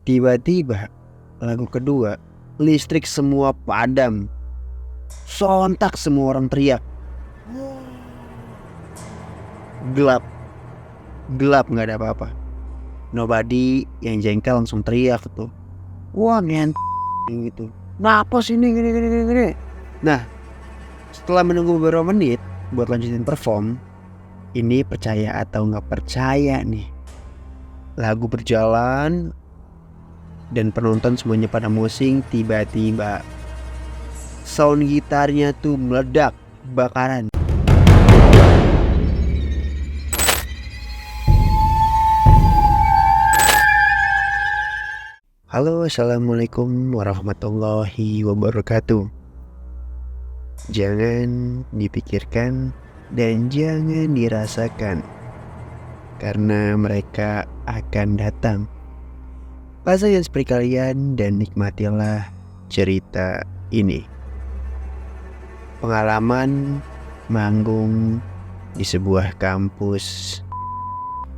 Tiba-tiba lagu kedua, listrik semua padam. Sontak semua orang teriak. Gelap gak ada apa-apa. Nobody yang jengkel langsung teriak tuh. Wah gitu. Kenapa sih ini gini. Nah, setelah menunggu beberapa menit buat lanjutin perform, ini percaya atau nggak percaya nih, lagu berjalan dan penonton semuanya pada musing. Tiba-tiba sound gitarnya tuh meledak, bakaran. Halo, assalamualaikum warahmatullahi wabarakatuh. Jangan dipikirkan dan jangan dirasakan, karena mereka akan datang. Pasang seperti kalian dan nikmatilah cerita ini. Pengalaman manggung di sebuah kampus.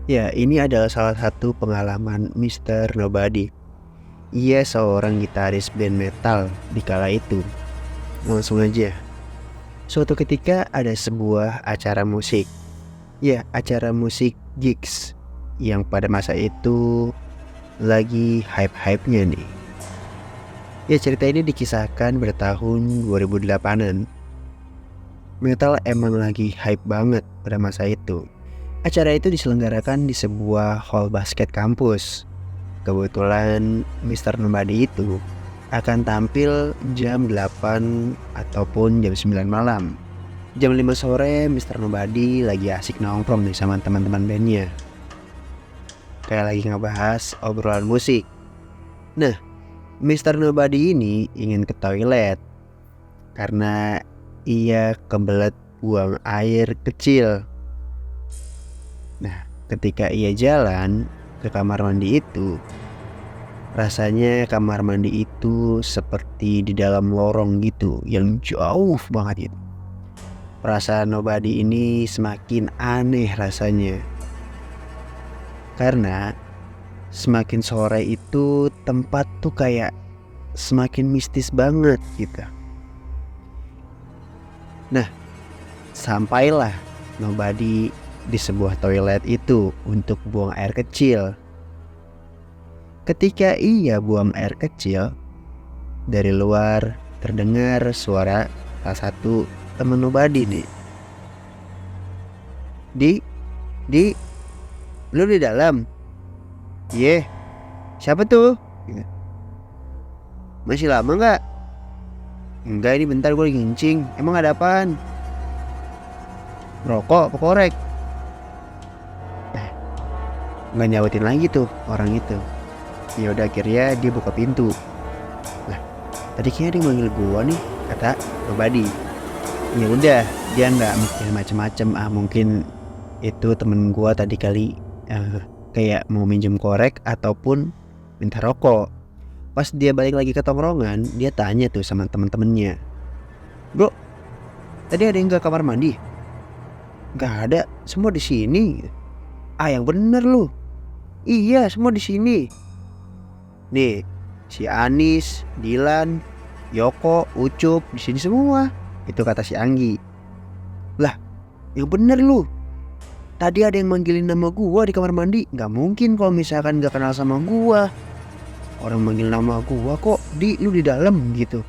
Ya, ini adalah salah satu pengalaman Mr. Nobody. Ia seorang gitaris band metal di kala itu. Langsung aja. Suatu ketika ada sebuah acara musik. Ya, acara musik gigs yang pada masa itu lagi hype-hypenya nih. Ya, cerita ini dikisahkan pada tahun 2008-an. Metal emang lagi hype banget pada masa itu. Acara itu diselenggarakan di sebuah hall basket kampus. Kebetulan Mr. Nobody itu akan tampil jam 8 ataupun jam 9 malam. Jam 5 sore Mr. Nobody lagi asik nongkrong nih sama teman-teman bandnya. Kayak lagi ngebahas obrolan musik. Nah, Mr. Nobody ini ingin ke toilet karena ia kebelet buang air kecil. Nah, ketika ia jalan ke kamar mandi itu, rasanya kamar mandi itu seperti di dalam lorong gitu, yang jauh banget itu. Perasaan Nobody ini semakin aneh rasanya, karena semakin sore itu tempat tuh kayak semakin mistis banget gitu. Nah, sampailah Nobody di sebuah toilet itu untuk buang air kecil. Ketika ia buang air kecil, dari luar terdengar suara salah satu teman Nobody nih. Di, lu di dalam? Iya, siapa tuh? Masih lama gak? Enggak, ini bentar gue lagi ngencing. Emang ada apaan? Rokok apa korek? Nggak nyautin lagi tuh orang itu. Ya udah, akhirnya dia buka pintu. Nah, tadi kayaknya dia manggil gua nih, kata Nobody. Ya udah, dia nggak mikir macem-macem. Mungkin itu temen gua tadi kali kayak mau minjem korek ataupun minta rokok. Pas dia balik lagi ke tongkrongan, dia tanya tuh sama temen-temennya, "Bro, tadi ada yang ke kamar mandi?" "Nggak ada, semua di sini." Yang bener lu." "Iya, semua di sini. Nih, si Anis, Dilan, Yoko, Ucup di sini semua." Itu kata si Anggi. "Lah, yang bener lu. Tadi ada yang manggilin nama gua di kamar mandi. Gak mungkin kalau misalkan gak kenal sama gua. Orang manggil nama gua kok, lu di dalam gitu."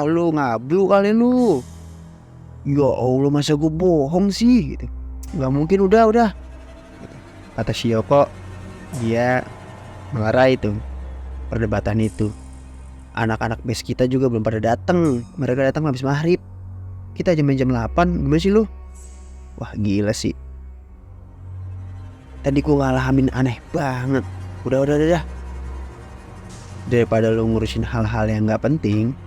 Lu ngablu kali lu." "Ya Allah, masa gua bohong sih?" gitu. "Gak mungkin, udah." Kata si Yoko. Dia marah itu perdebatan itu. Anak-anak base kita juga belum pada datang. Mereka datang habis maghrib. Kita jam 8. Gimana sih lu? Wah, gila sih. Tadi gua ngalamin aneh banget. Udah. Daripada lu ngurusin hal-hal yang gak penting,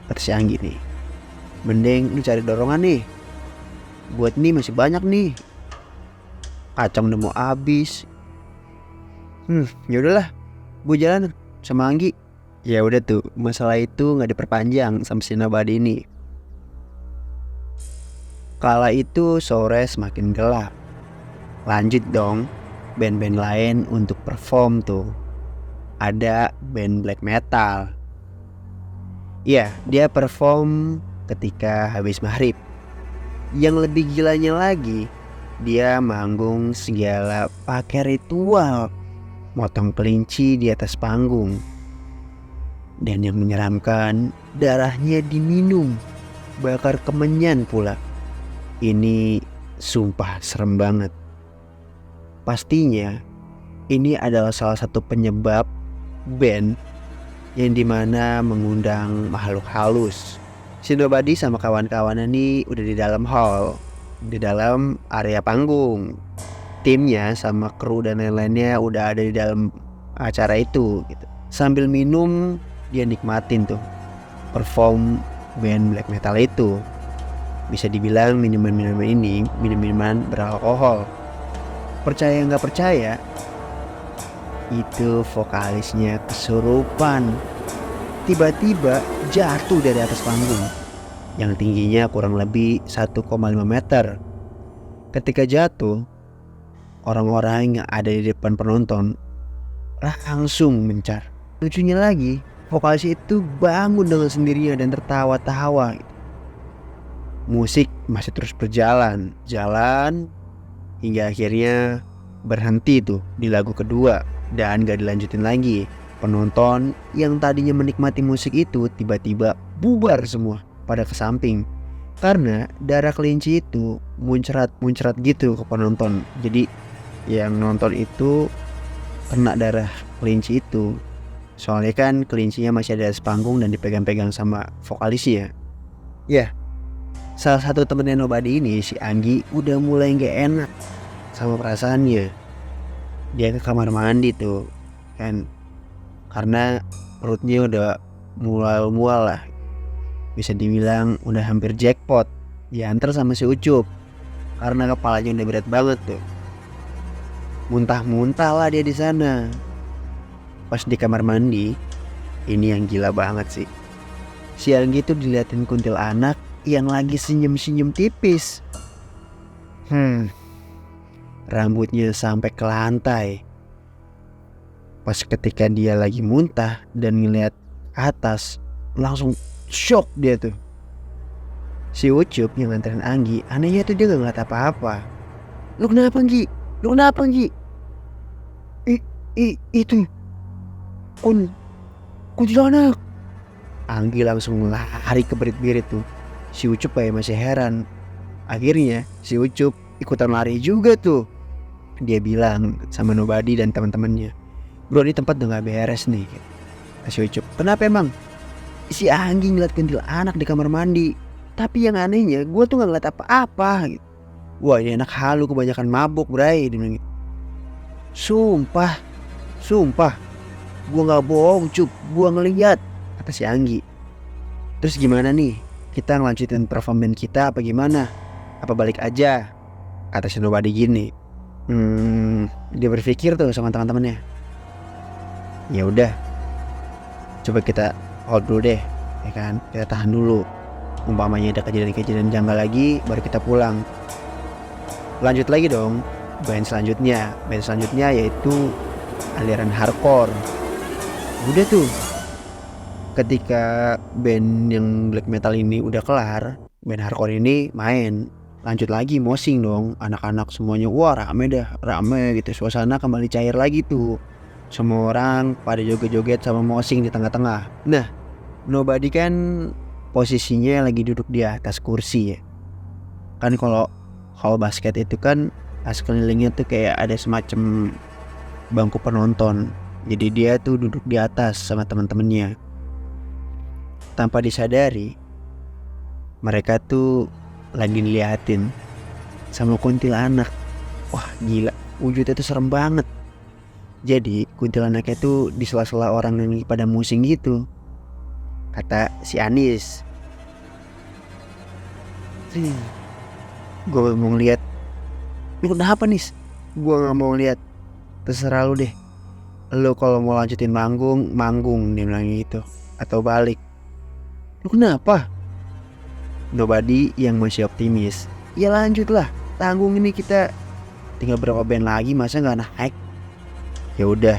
kata si Anggi nih, mending lu cari dorongan nih. Buat nih masih banyak nih. Kacang udah mau habis. Ya udahlah, gue jalan sama Anggi. Ya udah tuh, masalah itu nggak diperpanjang sama si Nobody ini. Kala itu sore semakin gelap. Lanjut dong, band-band lain untuk perform tuh. ada band black metal. Iya, dia perform ketika habis maghrib. Yang lebih gilanya lagi, dia manggung segala pakai ritual, motong kelinci di atas panggung. Dan yang menyeramkan, darahnya diminum, bakar kemenyan pula. Ini sumpah serem banget. Pastinya ini adalah salah satu penyebab band yang dimana mengundang makhluk halus. Si Nobody sama kawan-kawannya nih udah di dalam hall, di dalam area panggung. Timnya sama kru dan lain-lainnya udah ada di dalam acara itu gitu. Sambil minum dia nikmatin tuh perform band black metal itu. Bisa dibilang minuman-minuman ini minuman beralkohol. Percaya nggak percaya, itu vokalisnya kesurupan. Tiba-tiba jatuh dari atas panggung yang tingginya kurang lebih 1,5 meter. Ketika jatuh, orang-orang yang ada di depan penonton langsung mencar. Lucunya lagi, vokalis itu bangun dengan sendirinya dan tertawa-tawa. Musik masih terus berjalan, hingga akhirnya berhenti tuh di lagu kedua dan gak dilanjutin lagi. Penonton yang tadinya menikmati musik itu tiba-tiba bubar semua pada ke samping karena darah kelinci itu muncrat gitu ke penonton. Jadi yang nonton itu kena darah kelinci itu. Soalnya kan kelincinya masih ada di panggung dan dipegang-pegang sama vokalisnya. Ya, salah satu temennya Nobody ini, si Anggi, udah mulai gak enak sama perasaannya. Dia ke kamar mandi tuh kan, karena perutnya udah mual lah. Bisa dibilang udah hampir jackpot. Diantar sama si Ucup karena kepalanya udah berat banget tuh. Muntah-muntah lah dia di sana. Pas di kamar mandi, ini yang gila banget sih. Si Anggi tuh diliatin kuntilanak yang lagi senyum-senyum tipis. Rambutnya sampai ke lantai. Pas ketika dia lagi muntah dan ngeliat atas, langsung shock dia tuh. Si Ucup yang nganterin Anggi, anehnya tuh dia gak ngeliat apa-apa. Lu kenapa Anggi? Itu kuntilanak. Anggi langsung lari ke birit-birit tuh. Si Ucup kayak masih heran. Akhirnya si Ucup ikutan lari juga tuh. Dia bilang sama Nobody dan teman-temannya, "Bro, ini tempat udah gak beres nih." Si Ucup, "Kenapa emang?" Si Anggi ngeliat kuntilanak di kamar mandi. Tapi yang anehnya gue tuh gak ngeliat apa-apa gitu. Wah, ini anak halu kebanyakan mabuk bray. Dia bilang gitu. Sumpah gue gak bohong Cup, gue ngeliat, kata si Anggi. "Terus gimana nih? Kita ngelanjutin perform band kita apa gimana? Apa balik aja?" Kata si Nobody gini. Dia berpikir tuh sama teman-temannya. Ya udah, coba kita hold dulu deh, ya kan? Kita tahan dulu. Umpamanya ada kejadian-kejadian janggal lagi, baru kita pulang. Lanjut lagi dong. Band selanjutnya yaitu aliran hardcore. Udah tuh, ketika band yang black metal ini udah kelar, band hardcore ini main. Lanjut lagi mosing dong, anak-anak semuanya wah rame gitu. Suasana kembali cair lagi tuh. Semua orang pada joget-joget sama mosing di tengah-tengah. Nah, Nobody kan posisinya lagi duduk di atas kursi ya. Kan kalau basket itu kan sekelilingnya tuh kayak ada semacam bangku penonton. Jadi dia tuh duduk di atas sama teman-temannya. Tanpa disadari, mereka tuh lagi diliatin sama kuntilanak. Wah gila, wujudnya tuh serem banget. Jadi kuntilanaknya tuh di sela-sela orang yang pada musing gitu. Kata si Anis, gue mau ngeliat. "Lu kenapa Nis?" "Gue gak mau ngeliat." "Terserah lu deh. Lu kalau mau lanjutin manggung, dia bilang gitu. Atau balik." "Lu kenapa?" Nobody yang masih optimis. "Ya lanjut lah, tanggung ini kita tinggal berapa band lagi, masa gak naik?" Ya udah,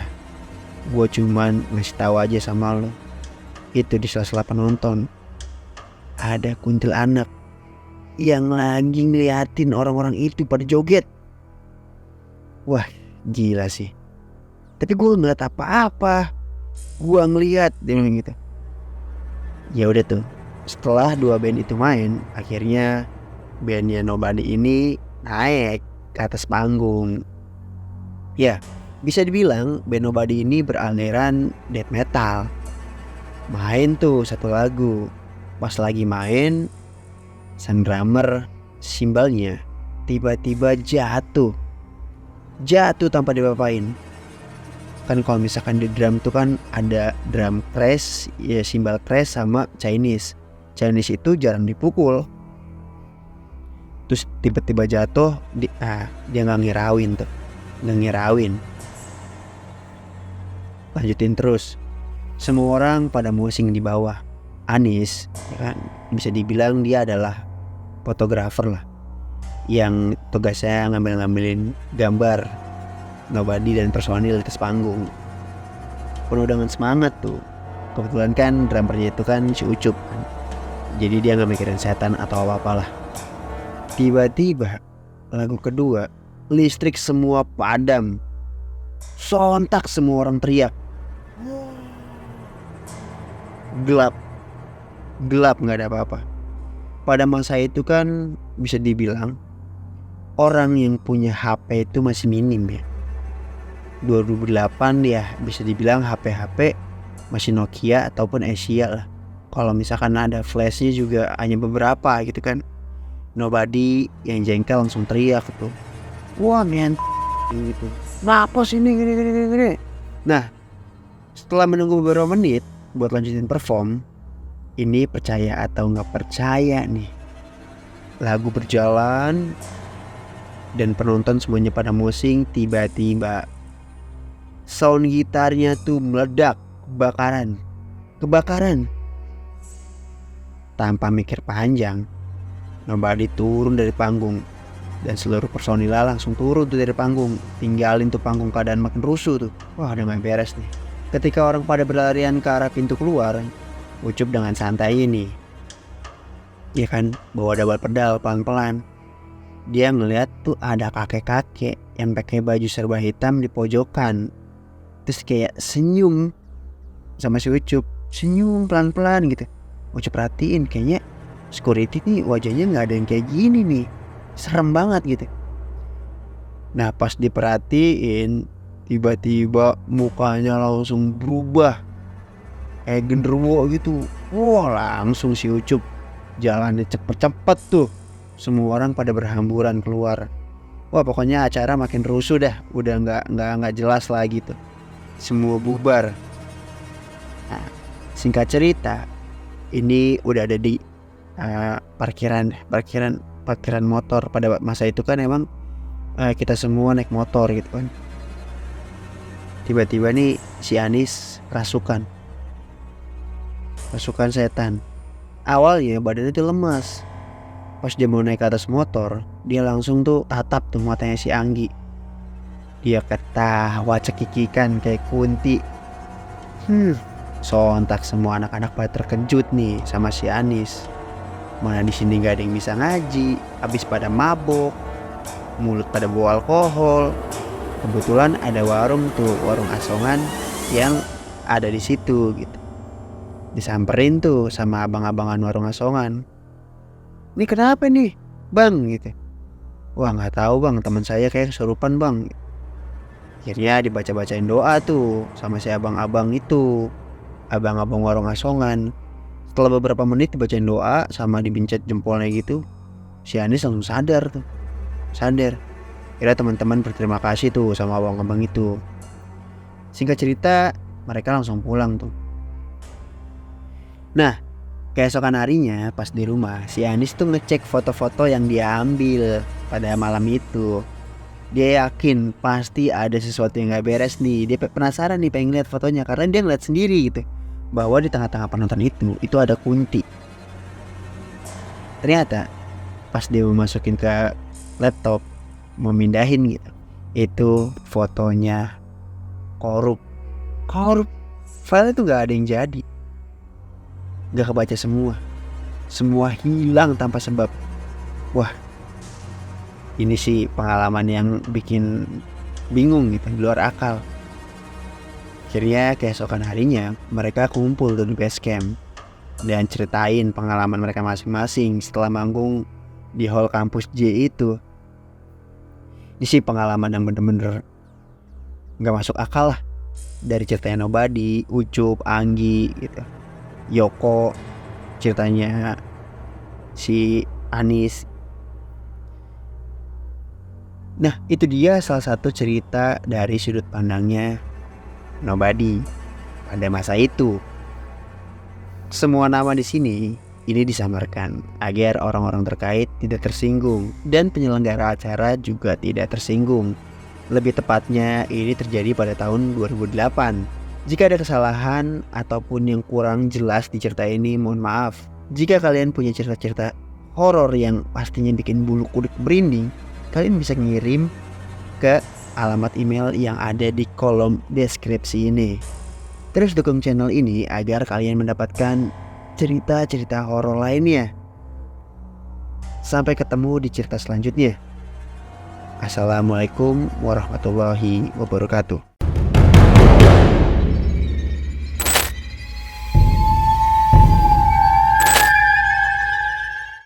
Gue cuman ngasih tahu aja sama lo. Itu di sela-sela penonton ada kuntilanak yang lagi ngeliatin orang-orang itu pada joget. Wah, gila sih. Tapi gue ngeliat apa-apa. Gue ngeliat dia bilang gitu. Ya udah tuh. Setelah 2 band itu main, akhirnya bandnya Nobody ini naik ke atas panggung. Ya, bisa dibilang band Nobody ini beraliran death metal. Main tuh satu lagu. Pas lagi main, sang drummer simbalnya tiba-tiba jatuh tanpa diapa-apain. Kan kalau misalkan di drum tuh kan ada drum crash, ya simbal crash sama Chinese itu jarang dipukul. Terus tiba-tiba jatuh, dia nggak ngirawin. Lanjutin terus. Semua orang pada musing di bawah. Anis, ya kan, bisa dibilang dia adalah fotografer lah, yang tugasnya ngambilin gambar Nobody dan personil di atas panggung. Penuh dengan semangat tuh. Kebetulan kan drummernya itu kan si Ucup kan. Jadi dia gak mikirin setan atau apa-apalah. Tiba-tiba lagu kedua, listrik semua padam. Sontak semua orang teriak. Gelap gak ada apa-apa. Pada masa itu kan bisa dibilang orang yang punya HP itu masih minim ya. 2008 ya bisa dibilang HP masih Nokia ataupun Asia lah. Kalau misalkan ada flashnya juga hanya beberapa gitu kan. Nobody yang jengkel langsung teriak gitu. Wah men gitu. Kenapa sih ini gini. Nah, setelah menunggu beberapa menit buat lanjutin perform, ini percaya atau nggak percaya nih, lagu berjalan dan penonton semuanya pada musing. Tiba-tiba sound gitarnya tuh meledak, kebakaran. Tanpa mikir panjang, Nobody turun dari panggung dan seluruh personilnya langsung turun tuh dari panggung, tinggalin tuh panggung keadaan makin rusuh tuh. Wah, udah gak beres nih. Ketika orang pada berlarian ke arah pintu keluar, Ucup dengan santai ini, ya kan, bawa double pedal pelan-pelan. Dia ngeliat tuh ada kakek-kakek yang pakai baju serba hitam di pojokan. Terus kayak senyum sama si Ucup, senyum pelan-pelan gitu. Ucup perhatiin, kayaknya security nih wajahnya gak ada yang kayak gini nih, serem banget gitu. Nah pas diperhatiin, tiba-tiba mukanya langsung berubah kayak genderuwo gitu. Wah, langsung si Ucup jalannya cepet-cepet tuh. Semua orang pada berhamburan keluar. Wah, pokoknya acara makin rusuh dah. Udah nggak jelas lagi tuh. Semua bubar. Nah, singkat cerita, ini udah ada di parkiran motor. Pada masa itu kan emang kita semua naik motor gitu kan. Tiba-tiba nih si Anis rasukan setan. Awalnya badannya tuh lemas. Pas dia mau naik ke atas motor, dia langsung tuh tatap tuh matanya si Anggi. Dia ketawa cekikikan kayak kunti. Sontak semua anak-anak pada terkejut nih sama si Anis. Mana di sini gak ada yang bisa ngaji, habis pada mabok, mulut pada bawa alkohol. Kebetulan ada warung asongan yang ada di situ gitu. Disamperin tuh sama abang-abangan warung asongan. Ini kenapa nih bang gitu. Wah gak tahu bang, teman saya kayak kesurupan bang. Akhirnya dibaca-bacain doa tuh sama si abang-abang itu, abang-abang warung asongan. Setelah beberapa menit dibacain doa sama dibincet jempolnya gitu, si Anis langsung sadar. Kira teman-teman berterima kasih tuh sama abang-abang itu. Singkat cerita, mereka langsung pulang tuh. Nah, keesokan harinya pas di rumah, si Anis tuh ngecek foto-foto yang dia ambil pada malam itu. Dia yakin pasti ada sesuatu yang gak beres nih. Dia penasaran nih, pengen lihat fotonya karena dia ngeliat sendiri gitu, bahwa di tengah-tengah penonton itu ada kunti. Ternyata pas dia masukin ke laptop, memindahin gitu, itu fotonya korup. Core file itu gak ada yang jadi, gak kebaca semua hilang tanpa sebab. Wah, ini sih pengalaman yang bikin bingung gitu, di luar akal. Akhirnya keesokan harinya mereka kumpul tuh di base camp dan ceritain pengalaman mereka masing-masing setelah manggung di hall kampus J itu. Ini sih pengalaman yang bener-bener gak masuk akal lah. Dari ceritanya Nobody, Ucup, Anggi gitu, Yoko, ceritanya si Anis. Nah, itu dia salah satu cerita dari sudut pandangnya Nobody pada masa itu. Semua nama di sini ini disamarkan agar orang-orang terkait tidak tersinggung dan penyelenggara acara juga tidak tersinggung. Lebih tepatnya ini terjadi pada tahun 2008. Jika ada kesalahan ataupun yang kurang jelas di cerita ini, mohon maaf. Jika kalian punya cerita-cerita horor yang pastinya bikin bulu kuduk merinding, kalian bisa ngirim ke alamat email yang ada di kolom deskripsi ini. Terus dukung channel ini agar kalian mendapatkan cerita-cerita horor lainnya. Sampai ketemu di cerita selanjutnya. Assalamualaikum warahmatullahi wabarakatuh.